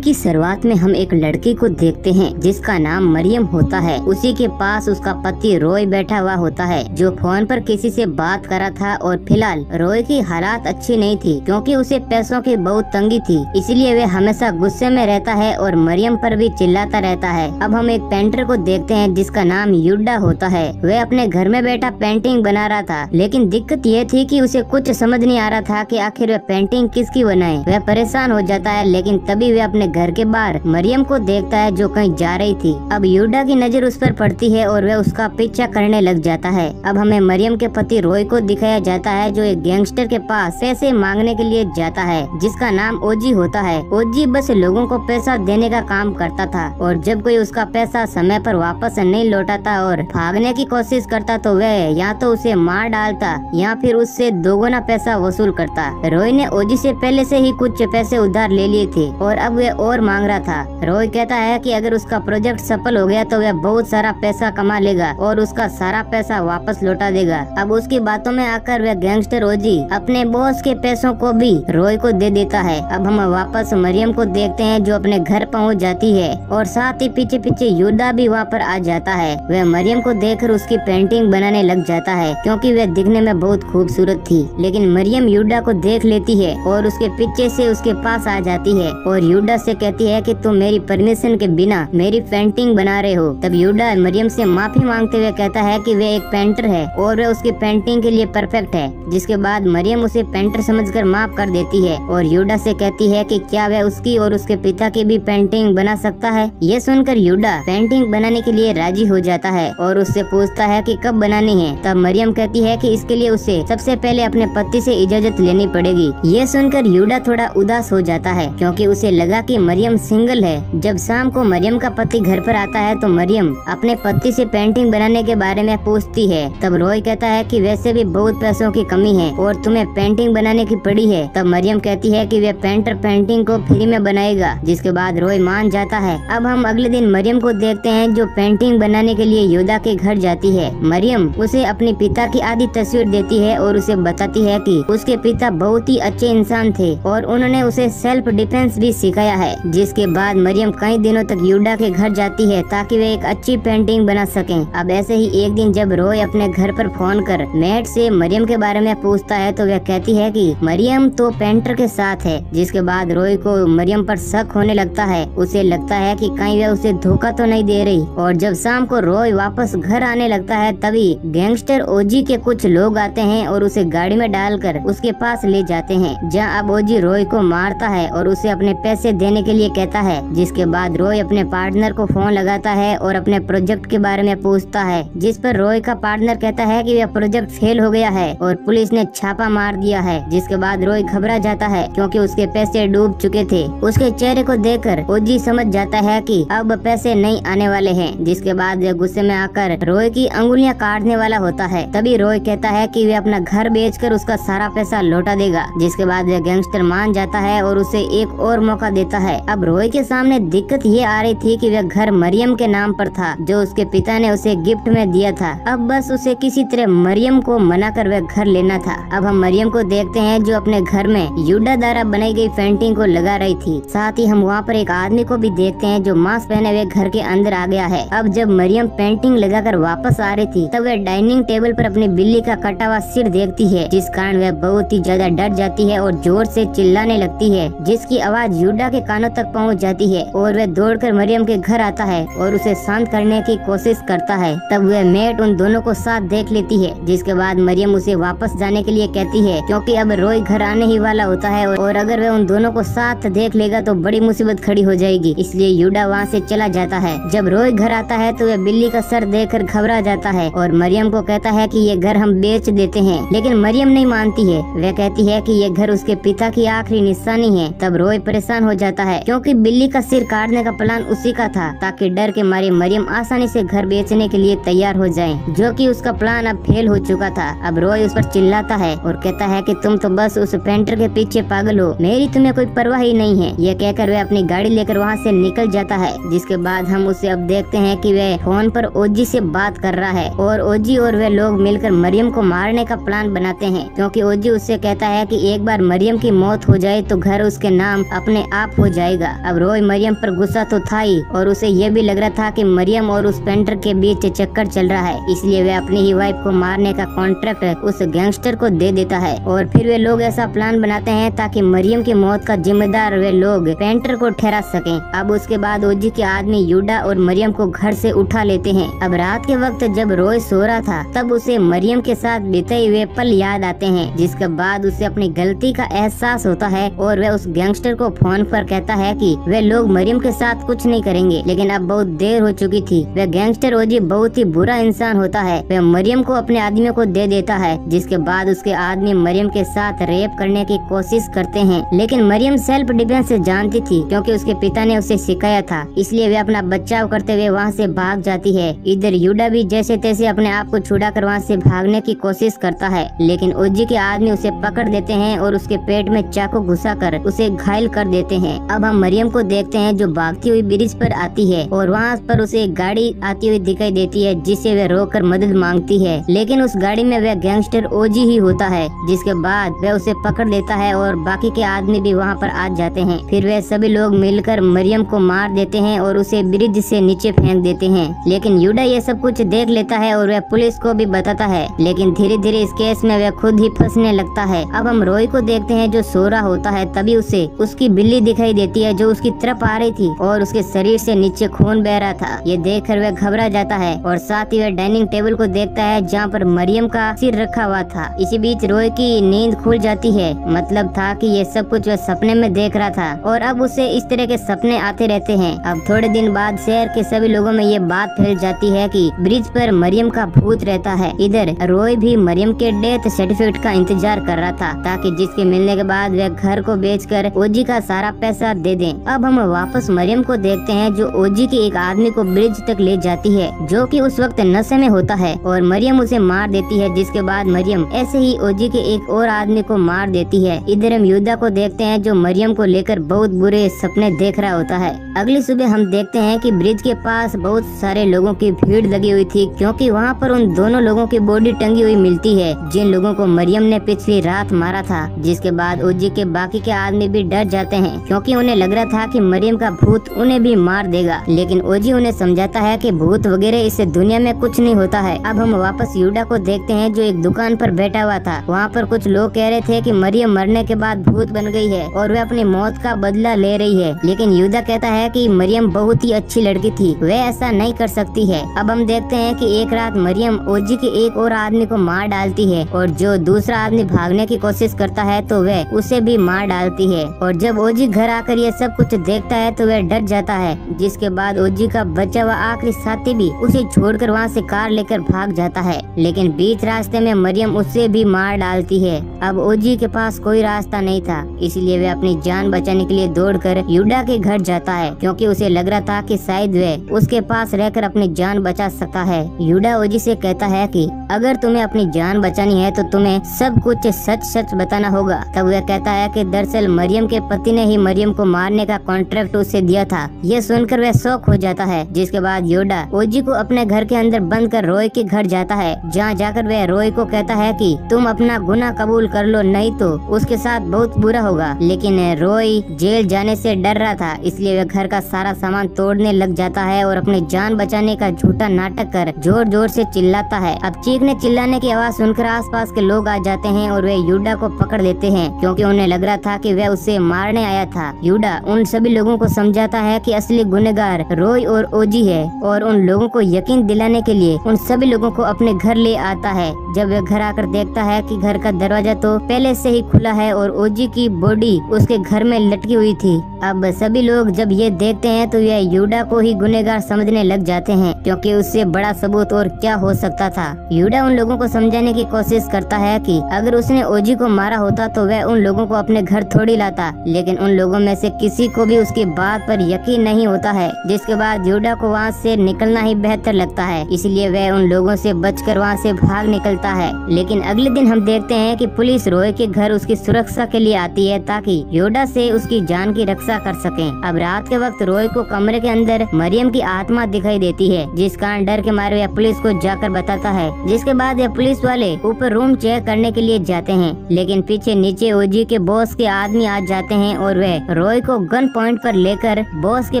की शुरुआत में हम एक लड़की को देखते हैं जिसका नाम मरियम होता है। उसी के पास उसका पति रॉय बैठा हुआ होता है जो फोन पर किसी से बात कर रहा था। और फिलहाल रॉय की हालात अच्छी नहीं थी क्योंकि उसे पैसों की बहुत तंगी थी, इसलिए वे हमेशा गुस्से में रहता है और मरियम पर भी चिल्लाता रहता है। अब हम एक पेंटर को देखते हैं जिसका नाम युडा होता है। वह अपने घर में बैठा पेंटिंग बना रहा था, लेकिन दिक्कत ये थी कि उसे कुछ समझ नहीं आ रहा था कि आखिर वह पेंटिंग किसकी बनाए। वह परेशान हो जाता है, लेकिन तभी वह अपने घर के बाहर मरियम को देखता है जो कहीं जा रही थी। अब युडा की नजर उस पर पड़ती है और वह उसका पीछा करने लग जाता है। अब हमें मरियम के पति रॉय को दिखाया जाता है जो एक गैंगस्टर के पास पैसे मांगने के लिए जाता है जिसका नाम ओजी होता है। ओजी बस लोगों को पैसा देने का काम करता था और जब कोई उसका पैसा समय पर वापस नहीं लौटाता और भागने की कोशिश करता तो वह या तो उसे मार डालता या फिर उससे दोगुना पैसा वसूल करता। रॉय ने ओजी से पहले से ही कुछ पैसे उधार ले लिए थे और अब वह और मांग रहा था। रॉय कहता है कि अगर उसका प्रोजेक्ट सफल हो गया तो वह बहुत सारा पैसा कमा लेगा और उसका सारा पैसा वापस लौटा देगा। अब उसकी बातों में आकर वह गैंगस्टर ओजी अपने बॉस के पैसों को भी रॉय को दे देता है। अब हम वापस मरियम को देखते हैं जो अपने घर पहुंच जाती है और साथ ही पीछे पीछे युडा भी वहाँ पर आ जाता है। वह मरियम को देखकर उसकी पेंटिंग बनाने लग जाता है क्योंकि वह दिखने में बहुत खूबसूरत थी। लेकिन मरियम युडा को देख लेती है और उसके पीछे से उसके पास आ जाती है और युडा से कहती है कि तुम मेरी परमिशन के बिना मेरी पेंटिंग बना रहे हो। तब युडा मरियम से माफी मांगते हुए कहता है कि वह एक पेंटर है और वह उसकी पेंटिंग के लिए परफेक्ट है। जिसके बाद मरियम उसे पेंटर समझकर माफ कर देती है और युडा से कहती है कि क्या वह उसकी और उसके पिता की भी पेंटिंग बना सकता है। ये सुनकर युडा पेंटिंग बनाने के लिए राजी हो जाता है और उससे पूछता है कि कब बनानी है। तब मरियम कहती है कि इसके लिए उसे सबसे पहले अपने पति से इजाजत लेनी पड़ेगी। ये सुनकर युडा थोड़ा उदास हो जाता है क्योंकि उसे लगा कि मरियम सिंगल है। जब शाम को मरियम का पति घर पर आता है तो मरियम अपने पति से पेंटिंग बनाने के बारे में पूछती है। तब रॉय कहता है कि वैसे भी बहुत पैसों की कमी है और तुम्हें पेंटिंग बनाने की पड़ी है। तब मरियम कहती है कि वह पेंटर पेंटिंग को फ्री में बनाएगा, जिसके बाद रॉय मान जाता है। अब हम अगले दिन मरियम को देखते हैं जो पेंटिंग बनाने के लिए युडा के घर जाती है। मरियम उसे अपने पिता की आधी तस्वीर देती है और उसे बताती है कि उसके पिता बहुत ही अच्छे इंसान थे और उन्होंने उसे सेल्फ डिफेंस भी सिखाया है। जिसके बाद मरियम कई दिनों तक युडा के घर जाती है ताकि वे एक अच्छी पेंटिंग बना सकें। अब ऐसे ही एक दिन जब रॉय अपने घर पर फोन कर मैट से मरियम के बारे में पूछता है तो वह कहती है कि मरियम तो पेंटर के साथ है। जिसके बाद रॉय को मरियम पर शक होने लगता है। उसे लगता है कि कहीं वह उसे धोखा तो नहीं दे रही। और जब शाम को रॉय वापस घर आने लगता है तभी गैंगस्टर ओजी के कुछ लोग आते हैं और उसे गाड़ी में डालकर उसके पास ले जाते हैं, जहाँ अब ओजी रॉय को मारता है और उसे अपने पैसे देने के लिए कहता है। जिसके बाद रॉय अपने पार्टनर को फोन लगाता है और अपने प्रोजेक्ट के बारे में पूछता है, जिस पर रॉय का पार्टनर कहता है कि वह प्रोजेक्ट फेल हो गया है और पुलिस ने छापा मार दिया है। जिसके बाद रॉय घबरा जाता है क्योंकि उसके पैसे डूब चुके थे। उसके चेहरे को देखकर ओजी समझ जाता है कि अब पैसे नहीं आने वाले हैं। जिसके बाद वह गुस्से में आकर रॉय की अंगुलियां काटने वाला होता है। तभी रॉय कहता है कि वह अपना घर बेचकर उसका सारा पैसा लौटा देगा। जिसके बाद वह गैंगस्टर मान जाता है और उसे एक और मौका देता है। अब रॉय के सामने दिक्कत ये आ रही थी कि वह घर मरियम के नाम पर था जो उसके पिता ने उसे गिफ्ट में दिया था। अब बस उसे किसी तरह मरियम को मना कर वह घर लेना था। अब हम मरियम को देखते हैं जो अपने घर में युडा द्वारा बनाई गई पेंटिंग को लगा रही थी। साथ ही हम वहाँ पर एक आदमी को भी देखते हैं जो मास्क पहने हुए घर के अंदर आ गया है। अब जब मरियम पेंटिंग लगाकर वापस आ रही थी तब वह डाइनिंग टेबल पर अपनी बिल्ली का कटा हुआ सिर देखती है, जिस कारण वह बहुत ही ज्यादा डर जाती है और जोर से चिल्लाने लगती है, जिसकी आवाज युडा के कानों तक पहुँच जाती है और वह दौड़कर मरियम के घर आता है और उसे शांत करने की कोशिश करता है। तब वह मेट उन दोनों को साथ देख लेती है। जिसके बाद मरियम उसे वापस जाने के लिए कहती है क्योंकि अब रॉय घर आने ही वाला होता है और अगर वह उन दोनों को साथ देख लेगा तो बड़ी मुसीबत खड़ी हो जाएगी। इसलिए युडा वहाँ से चला जाता है। जब रॉय घर आता है तो वह बिल्ली का सर देखकर घबरा जाता है और मरियम को कहता है कि ये घर हम बेच देते हैं। लेकिन मरियम नहीं मानती है। वह कहती है कि ये घर उसके पिता की आखिरी निशानी है। तब रॉय परेशान हो जाता है क्योंकि बिल्ली का सिर काटने का प्लान उसी का था ताकि डर के मारे मरियम आसानी से घर बेचने के लिए तैयार हो जाए, जो कि उसका प्लान अब फेल हो चुका था। अब रॉय उस पर चिल्लाता है और कहता है कि तुम तो बस उस पेंटर के पीछे पागल हो, मेरी तुम्हें कोई परवाह ही नहीं है। यह कहकर वह अपनी गाड़ी लेकर वहाँ से निकल जाता है। जिसके बाद हम उसे अब देखते हैं कि वह फोन पर ओजी से बात कर रहा है और ओजी और वे लोग मिलकर मरियम को मारने का प्लान बनाते हैं क्योंकि ओजी उससे कहता है कि एक बार मरियम की मौत हो जाए तो घर उसके नाम अपने आप हो जाएगा। अब रॉय मरियम पर गुस्सा तो था ही और उसे ये भी लग रहा था कि मरियम और उस पेंटर के बीच चक्कर चल रहा है, इसलिए वह अपनी ही वाइफ को मारने का कॉन्ट्रैक्ट उस गैंगस्टर को दे देता है। और फिर वे लोग ऐसा प्लान बनाते हैं ताकि मरियम की मौत का जिम्मेदार वे लोग पेंटर को ठहरा सकें। अब उसके बाद ओजी के आदमी यूडा और मरियम को घर से उठा लेते हैं। अब रात के वक्त जब रॉय सो रहा था तब उसे मरियम के साथ बिताए हुए पल याद आते हैं, जिसके बाद उसे अपनी गलती का एहसास होता है और वह उस गैंगस्टर को फोन पर कहता है कि वे लोग मरियम के साथ कुछ नहीं करेंगे। लेकिन अब बहुत देर हो चुकी थी। वह गैंगस्टर ओजी बहुत ही बुरा इंसान होता है। वह मरियम को अपने आदमियों को दे देता है, जिसके बाद उसके आदमी मरियम के साथ रेप करने की कोशिश करते हैं। लेकिन मरियम सेल्फ डिफेंस से जानती थी क्योंकि उसके पिता ने उसे सिखाया था, इसलिए वे अपना बचाव करते हुए वहाँ से भाग जाती है। इधर यूडा भी जैसे तैसे अपने आप को छुड़ाकर वहाँ से भागने की कोशिश करता है, लेकिन ओजी के आदमी उसे पकड़ देते हैं और उसके पेट में चाकू घुसाकर उसे घायल कर देते हैं। अब हम मरियम को देखते हैं जो भागती हुई ब्रिज पर आती है और वहाँ पर उसे एक गाड़ी आती हुई दिखाई देती है, जिससे वह रोककर मदद मांगती है। लेकिन उस गाड़ी में वह गैंगस्टर ओजी ही होता है, जिसके बाद वह उसे पकड़ लेता है और बाकी के आदमी भी वहाँ पर आ जाते हैं। फिर वे सभी लोग मिलकर मरियम को मार देते हैं और उसे ब्रिज से नीचे फेंक देते हैं। लेकिन यूडा ये सब कुछ देख लेता है और वह पुलिस को भी बताता है, लेकिन धीरे धीरे इस केस में वह खुद ही फंसने लगता है। अब हम रॉय को देखते हैं जो सो रहा होता है, तभी उसे उसकी बिल्ली दिखाई देती है जो उसकी तरफ आ रही थी और उसके शरीर से नीचे खून बह रहा था। ये देखकर वह घबरा जाता है और साथ ही वह डाइनिंग टेबल को देखता है जहाँ पर मरियम का सिर रखा हुआ था। इसी बीच रॉय की नींद खुल जाती है, मतलब था कि ये सब कुछ वह सपने में देख रहा था और अब उसे इस तरह के सपने आते रहते हैं। अब थोड़े दिन बाद शहर के सभी लोगों में ये बात फैल जाती है कि ब्रिज पर मरियम का भूत रहता है। इधर रॉय भी मरियम के डेथ सर्टिफिकेट का इंतजार कर रहा था ताकि जिसके मिलने के बाद वह घर को बेचकर ओजी का सारा पैसा दे दें। अब हम वापस मरियम को देखते हैं जो ओजी के एक आदमी को ब्रिज तक ले जाती है, जो कि उस वक्त नशे में होता है और मरियम उसे मार देती है, जिसके बाद मरियम ऐसे ही ओजी के एक और आदमी को मार देती है। इधर हम युद्धा को देखते हैं जो मरियम को लेकर बहुत बुरे सपने देख रहा होता है। अगली सुबह हम देखते हैं कि ब्रिज के पास बहुत सारे लोगों की भीड़ लगी हुई थी, क्योंकि वहाँ पर उन दोनों लोगों की बॉडी टंगी हुई मिलती है जिन लोगों को मरियम ने पिछली रात मारा था। जिसके बाद ओजी के बाकी के आदमी भी डर जाते हैं क्योंकि उन्हें लग रहा था कि मरियम का भूत उन्हें भी मार देगा। लेकिन ओजी उन्हें समझाता है कि भूत वगैरह इस दुनिया में कुछ नहीं होता है। अब हम वापस यूडा को देखते हैं जो एक दुकान पर बैठा हुआ था। वहाँ पर कुछ लोग कह रहे थे कि मरियम मरने के बाद भूत बन गई है और वह अपनी मौत का बदला ले रही है, लेकिन यूडा कहता है कि मरियम बहुत ही अच्छी लड़की थी, वह ऐसा नहीं कर सकती है। अब हम देखते हैं कि एक रात मरियम ओजी के एक और आदमी को मार डालती है और जो दूसरा आदमी भागने की कोशिश करता है तो वह उसे भी मार डालती है। और जब ओजी घर आकर ये सब कुछ देखता है तो वह डर जाता है, जिसके बाद ओजी का बचा हुआ आखिरी साथी भी उसे छोड़कर वहाँ से कार लेकर भाग जाता है। लेकिन बीच रास्ते में मरियम उसे भी मार डालती है। अब ओजी के पास कोई रास्ता नहीं था, इसलिए वह अपनी जान बचाने के लिए दौड़कर यूडा के घर जाता है, क्योंकि उसे लग रहा था कि शायद वह उसके पास रहकर अपनी जान बचा सकता है। यूडा ओजी से कहता है कि अगर तुम्हें अपनी जान बचानी है तो तुम्हें सब कुछ सच सच बताना होगा। तब वह कहता है कि दरअसल मरियम के पति ने ही मरियम को मारने का कॉन्ट्रैक्ट उसे दिया था। यह सुनकर वह शॉक हो जाता है, जिसके बाद योडा ओजी को अपने घर के अंदर बंद कर रॉय के घर जाता है, जहाँ जाकर वह रॉय को कहता है कि तुम अपना गुनाह कबूल कर लो, नहीं तो उसके साथ बहुत बुरा होगा। लेकिन रॉय जेल जाने से डर रहा था, इसलिए वह घर का सारा सामान तोड़ने लग जाता है और अपनी जान बचाने का झूठा नाटक कर जोर जोर से चिल्लाता है। अब चीखने चिल्लाने की आवाज सुनकर आसपास के लोग आ जाते हैं और वे यूडा को पकड़ लेते हैं, क्योंकि उन्हें लग रहा था कि वह उसे मारने आया था। यूडा उन सभी लोगों को समझाता है कि असली गुनहगार रॉय और ओजी है और उन लोगों को यकीन दिलाने के लिए उन सभी लोगों को अपने घर ले आता है। जब वह घर आकर देखता है कि घर का दरवाजा तो पहले से ही खुला है और ओजी की बॉडी उसके घर में लटकी हुई थी। अब सभी लोग जब ये देखते हैं तो यह यूडा को ही गुनहगार समझने लग जाते हैं, क्योंकि उससे बड़ा सबूत और क्या हो सकता था। यूडा उन लोगों को समझाने की कोशिश करता है कि अगर उसने ओजी को मारा होता तो वह उन लोगों को अपने घर थोड़ी लाता, लेकिन उन लोगों में से किसी को भी उसकी बात पर यकीन नहीं होता है। जिसके बाद यूडा को वहाँ से निकलना ही बेहतर लगता है, इसलिए वह उन लोगों से बचकर वहाँ से भाग निकलता है। लेकिन अगले दिन हम देखते हैं कि पुलिस रॉय के घर उसकी सुरक्षा के लिए आती है ताकि योडा से उसकी जान की रक्षा कर सकें। अब रात के वक्त रॉय को कमरे के अंदर मरियम की आत्मा दिखाई देती है, जिस कारण डर के मारे वह पुलिस को जाकर बताता है। जिसके बाद यह पुलिस वाले ऊपर रूम चेक करने के लिए जाते हैं, लेकिन पीछे नीचे ओजी के बॉस के आदमी आ जाते हैं और वह रॉय को गन पॉइंट पर लेकर बॉस के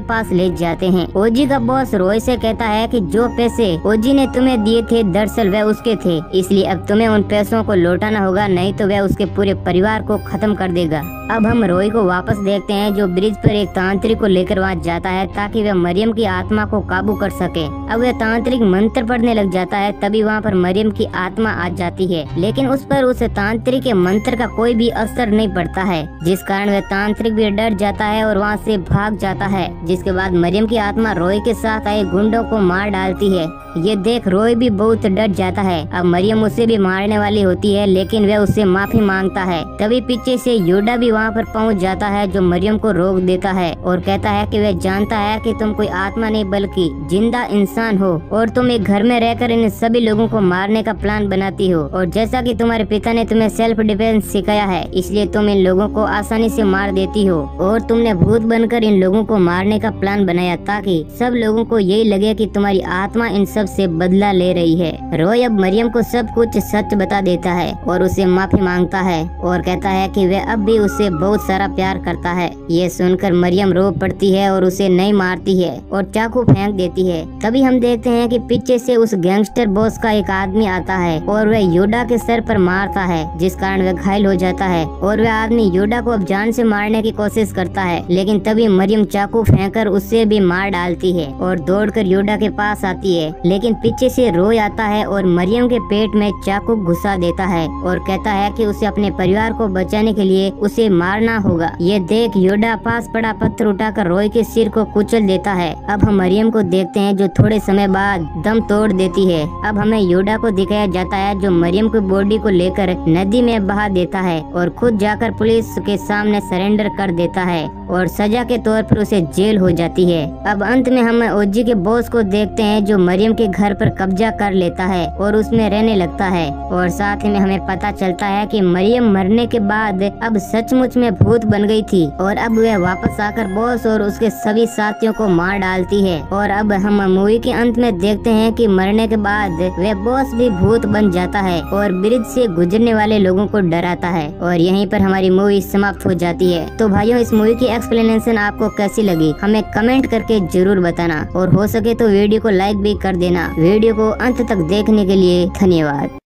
पास ले जाते हैं। ओजी का बॉस रॉय से कहता है कि जो पैसे ओजी ने तुम्हें दिए थे दरअसल वह उसके थे, इसलिए अब तुम्हें उन पैसों को लौटाना होगा, नहीं तो वह उसके पूरे परिवार को खत्म कर देगा। अब हम रॉय को वापस देखते हैं जो ब्रिज पर एक तांत्रिक को लेकर वहाँ जाता है ताकि वह मरियम की आत्मा को काबू कर सके। अब वह तांत्रिक मंत्र पढ़ने लग जाता है, तभी वहाँ पर मरियम की आत्मा आ जाती है, लेकिन उस पर उस तांत्रिक के मंत्र का कोई भी असर नहीं पड़ता है, जिस कारण वह तांत्रिक भी डर जाता है और वहाँ से भाग जाता है। जिसके बाद मरियम की आत्मा रॉय के साथ आए गुंडों को मार डालती है। ये देख रॉय भी बहुत डर जाता है। अब मरियम उसे भी मारने वाली होती है, लेकिन वह उससे माफी मांगता है। तभी पीछे से योडा भी वहाँ पर पहुँच जाता है, जो मरियम को रोक देता है और कहता है कि वह जानता है कि तुम कोई आत्मा नहीं बल्कि जिंदा इंसान हो और तुम एक घर में रहकर इन सभी लोगों को मारने का प्लान बनाती हो, और जैसा कि तुम्हारे पिता ने तुम्हें सेल्फ डिफेंस सिखाया है, इसलिए तुम इन लोगों को आसानी से मार देती हो, और तुमने भूत बनकर इन लोगों को मारने का प्लान बनाया ताकि सब लोगों को यही लगे कि तुम्हारी आत्मा इन सब से बदला ले रही है। रॉय अब मरियम को सब कुछ सच बता देता है और उसे माफी मांगता है और कहता है कि वह अब भी उससे बहुत सारा प्यार करता है। ये सुनकर मरियम रो पड़ती है और उसे नहीं मारती है और चाकू फेंक देती है। तभी हम देखते हैं कि पीछे से उस गैंगस्टर बॉस का एक आदमी आता है और वह योडा के सर पर मारता है, जिस कारण वह घायल हो जाता है और वह आदमी योडा को अब जान से मारने की कोशिश करता है, लेकिन तभी मरियम चाकू फेंककर उसे भी मार डालती है और दौड़कर योडा के पास आती है, लेकिन पीछे से रॉय आता है और मरियम के पेट में चाकू घुसा देता है और कहता है कि उसे अपने परिवार को बचाने के लिए उसे मारना होगा। ये देख योडा पास पड़ा पत्थर उठाकर रॉय के सिर को कुचल देता है। अब हम मरियम को देखते हैं जो थोड़े समय बाद दम तोड़ देती है। अब हमें योडा को दिखाया जाता है जो मरियम की बॉडी को लेकर नदी में बहा देता है और खुद जाकर पुलिस के सामने सरेंडर कर देता है और सजा के तौर पर उसे जेल हो जाती है। अब अंत में हम ओजी के बॉस को देखते हैं जो मरियम के घर पर कब्जा कर लेता है और उसमें रहने लगता है, और साथ ही में हमें पता चलता है कि मरियम मरने के बाद अब सचमुच में भूत बन गई थी और अब वह वापस आकर बॉस और उसके सभी साथियों को मार डालती है। और अब हम मूवी के अंत में देखते हैं कि मरने के बाद वह बॉस भी भूत बन जाता है और ब्रिज से गुजरने वाले लोगों को डराता है, और यहीं पर हमारी मूवी समाप्त हो जाती है। तो भाइयों, इस मूवी की एक्सप्लेनेशन आपको कैसी लगी हमें कमेंट करके जरूर बताना, और हो सके तो वीडियो को लाइक भी कर देना। वीडियो को अंत तक देखने के लिए धन्यवाद।